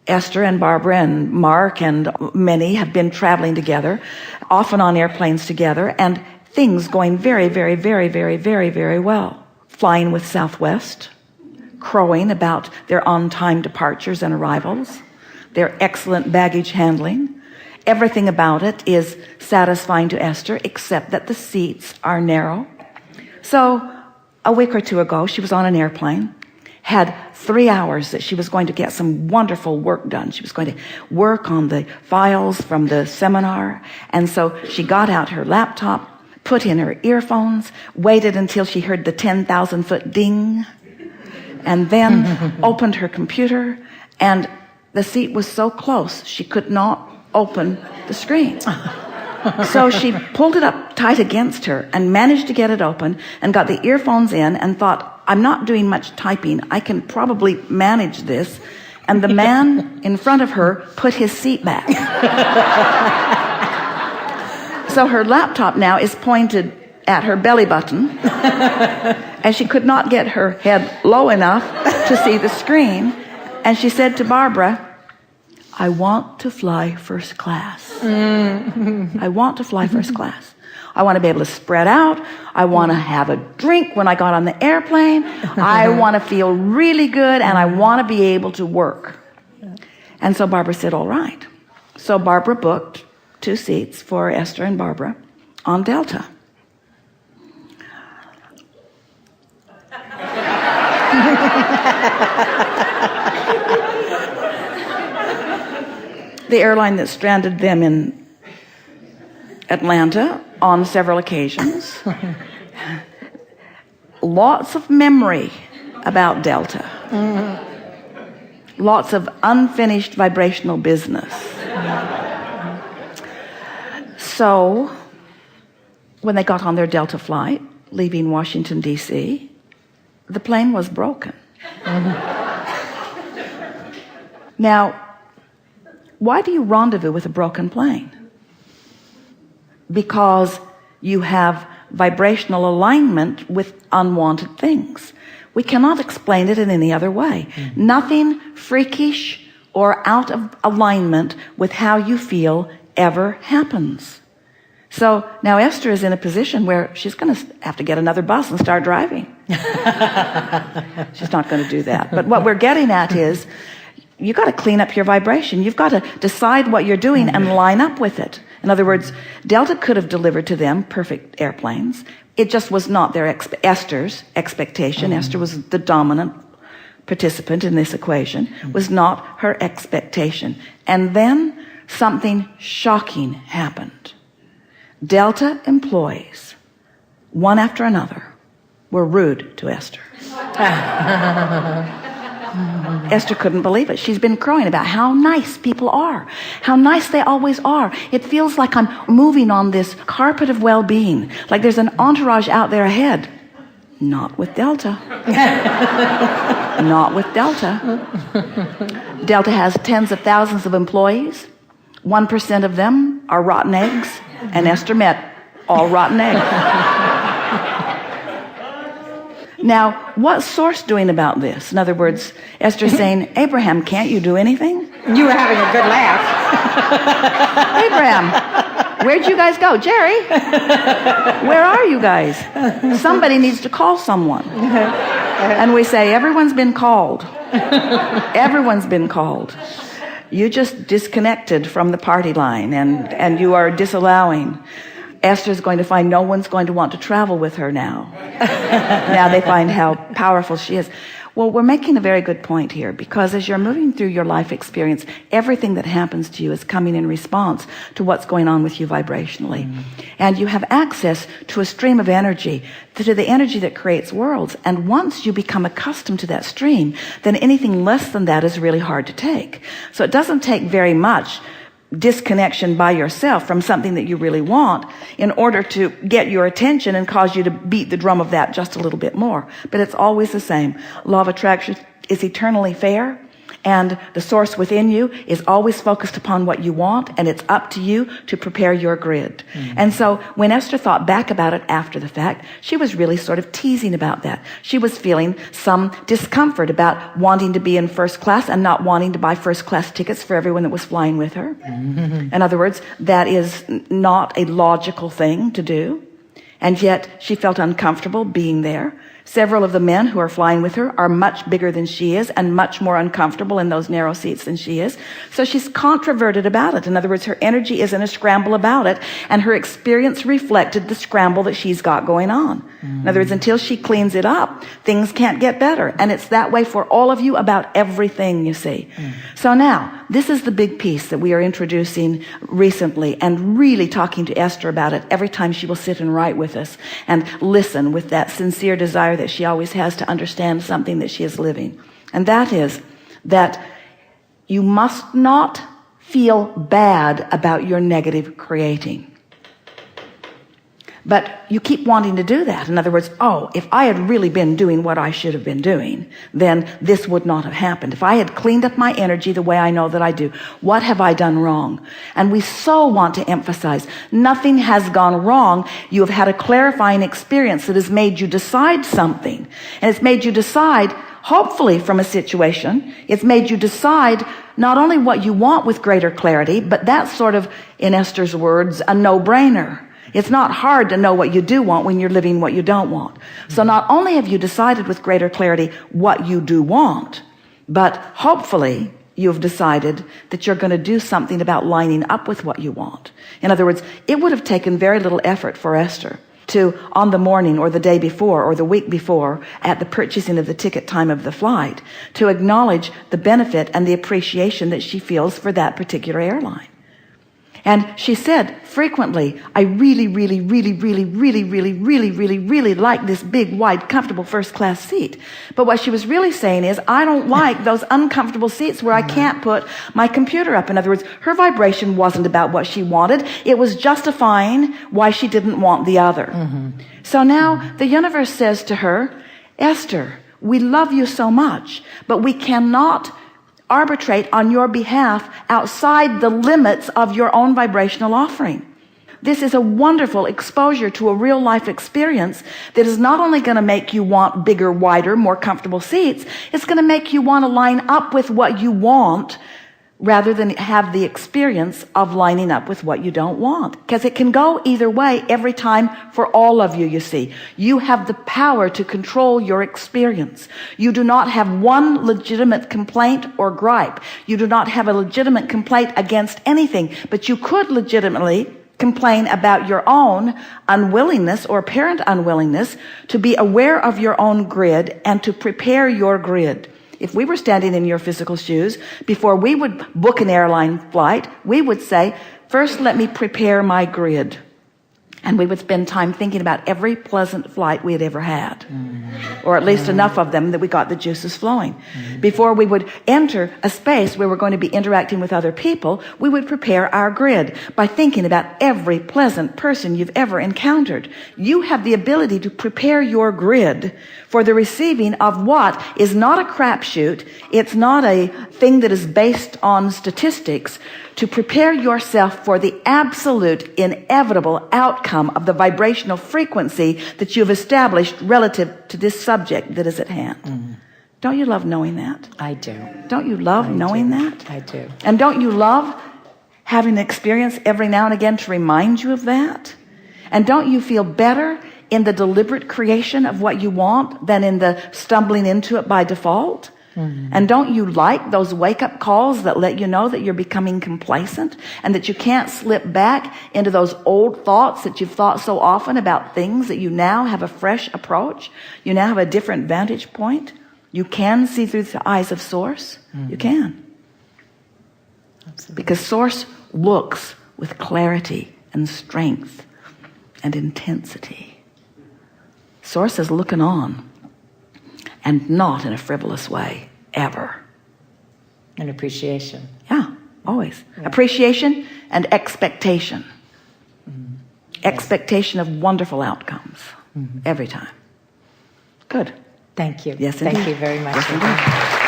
Esther and Barbara and Mark and many have been traveling together, often on airplanes together, and things going very, very, very, very, very, very well. Flying with Southwest, crowing about their on-time departures and arrivals, their excellent baggage handling. Everything about it is satisfying to Esther, except that the seats are narrow. So a week or two ago, she was on an airplane, had 3 hours that she was going to get some wonderful work done. She was going to work on the files from the seminar. And so she got out her laptop, put in her earphones, waited until she heard the 10,000-foot ding, and then opened her computer, and the seat was so close she could not open the screen. So she pulled it up tight against her and managed to get it open and got the earphones in and thought, I'm not doing much typing. I can probably manage this. And the man in front of her put his seat back. So her laptop now is pointed at her belly button, and she could not get her head low enough to see the screen. And she said to Barbara, I want to fly first class. I want to fly first class. I want to be able to spread out. I want to have a drink when I got on the airplane. I want to feel really good, and I want to be able to work. And so Barbara said, all right. So Barbara booked 2 seats for Esther and Barbara on Delta. The airline that stranded them in Atlanta on several occasions. Lots of memory about Delta. Lots of unfinished vibrational business. So when they got on their Delta flight, leaving Washington, D.C., the plane was broken. Now, why do you rendezvous with a broken plane? Because you have vibrational alignment with unwanted things. We cannot explain it in any other way. Nothing freakish or out of alignment with how you feel ever happens. So now Esther is in a position where she's going to have to get another bus and start driving. She's not going to do that. But what we're getting at is, you've got to clean up your vibration. You've got to decide what you're doing and line up with it. In other words, Delta could have delivered to them perfect airplanes. It just was not their Esther's expectation. Esther was the dominant participant in this equation, was not her expectation. And then something shocking happened. Delta employees, one after another, were rude to Esther. Esther couldn't believe it. She's been crowing about how nice people are, how nice they always are. It feels like I'm moving on this carpet of well-being, like there's an entourage out there ahead. Not with Delta. Not with Delta. Delta has tens of thousands of employees. 1% of them are rotten eggs, and Esther met all rotten eggs. Now, what's Source doing about this? In other words, Esther's saying, Abraham, can't you do anything? You were having a good laugh. Abraham, where'd you guys go? Jerry, where are you guys? Somebody needs to call someone. And we say, everyone's been called. Everyone's been called. You just disconnected from the party line, and you are disallowing. Esther's going to find no one's going to want to travel with her now. Now they find how powerful she is. Well, we're making a very good point here, because as you're moving through your life experience, everything that happens to you is coming in response to what's going on with you vibrationally. And you have access to a stream of energy, to the energy that creates worlds. And once you become accustomed to that stream, then anything less than that is really hard to take. So it doesn't take very much disconnection by yourself from something that you really want in order to get your attention and cause you to beat the drum of that just a little bit more. But it's always the same. Law of attraction is eternally fair, And the source within you is always focused upon what you want, and it's up to you to prepare your grid. And so when Esther thought back about it after the fact, she was really sort of teasing about that. She was feeling some discomfort about wanting to be in first class and not wanting to buy first class tickets for everyone that was flying with her. In other words, that is not a logical thing to do. And yet she felt uncomfortable being there. Several of the men who are flying with her are much bigger than she is and much more uncomfortable in those narrow seats than she is. So she's controverted about it. In other words, her energy is in a scramble about it, and her experience reflected the scramble that she's got going on. In other words, until she cleans it up, things can't get better. And it's that way for all of you about everything, you see. So now, this is the big piece that we are introducing recently and really talking to Esther about it every time she will sit and write with us and listen with that sincere desire that she always has to understand something that she is living. And that is that you must not feel bad about your negative creating. But you keep wanting to do that. In other words, oh, if I had really been doing what I should have been doing, then this would not have happened. If I had cleaned up my energy the way I know that I do, what have I done wrong? And we so want to emphasize, nothing has gone wrong. You have had a clarifying experience that has made you decide something. And it's made you decide, hopefully from a situation, it's made you decide not only what you want with greater clarity, but that's sort of, in Esther's words, a no-brainer. It's not hard to know what you do want when you're living what you don't want. So not only have you decided with greater clarity what you do want, but hopefully you've decided that you're going to do something about lining up with what you want. In other words, it would have taken very little effort for Esther to, on the morning or the day before or the week before, at the purchasing of the ticket time of the flight, to acknowledge the benefit and the appreciation that she feels for that particular airline. And she said frequently, I really, really, really, really, really, really, really, really, really like this big, wide, comfortable first class seat. But what she was really saying is, I don't like those uncomfortable seats where I can't put my computer up. In other words, her vibration wasn't about what she wanted. It was justifying why she didn't want the other. So now the universe says to her, Esther, we love you so much, but we cannot arbitrate on your behalf outside the limits of your own vibrational offering. This is a wonderful exposure to a real life experience that is not only going to make you want bigger, wider, more comfortable seats, it's going to make you want to line up with what you want rather than have the experience of lining up with what you don't want. Because it can go either way every time for all of you, you see. You have the power to control your experience. You do not have one legitimate complaint or gripe. You do not have a legitimate complaint against anything, but you could legitimately complain about your own unwillingness or apparent unwillingness to be aware of your own grid and to prepare your grid. If we were standing in your physical shoes, before we would book an airline flight, we would say, first let me prepare my grid. And we would spend time thinking about every pleasant flight we had ever had. Or at least enough of them that we got the juices flowing. Before we would enter a space where we're going to be interacting with other people, we would prepare our grid by thinking about every pleasant person you've ever encountered. You have the ability to prepare your grid for the receiving of what is not a crapshoot. It's not a thing that is based on statistics. To prepare yourself for the absolute inevitable outcome of the vibrational frequency that you've established relative to this subject that is at hand. Don't you love knowing that? I do. Don't you love knowing that? I do. And don't you love having an experience every now and again to remind you of that? And don't you feel better in the deliberate creation of what you want than in the stumbling into it by default? And don't you like those wake-up calls that let you know that you're becoming complacent and that you can't slip back into those old thoughts that you've thought so often about things, that you now have a fresh approach? You now have a different vantage point? You can see through the eyes of Source? You can. Absolutely. Because Source looks with clarity and strength and intensity. Source is looking on. And not in a frivolous way, ever. And appreciation. Yeah, always. Yeah. Appreciation and expectation. Expectation of wonderful outcomes. Every time. Good. Thank you. Yes, indeed. Thank you very much. Yes, indeed.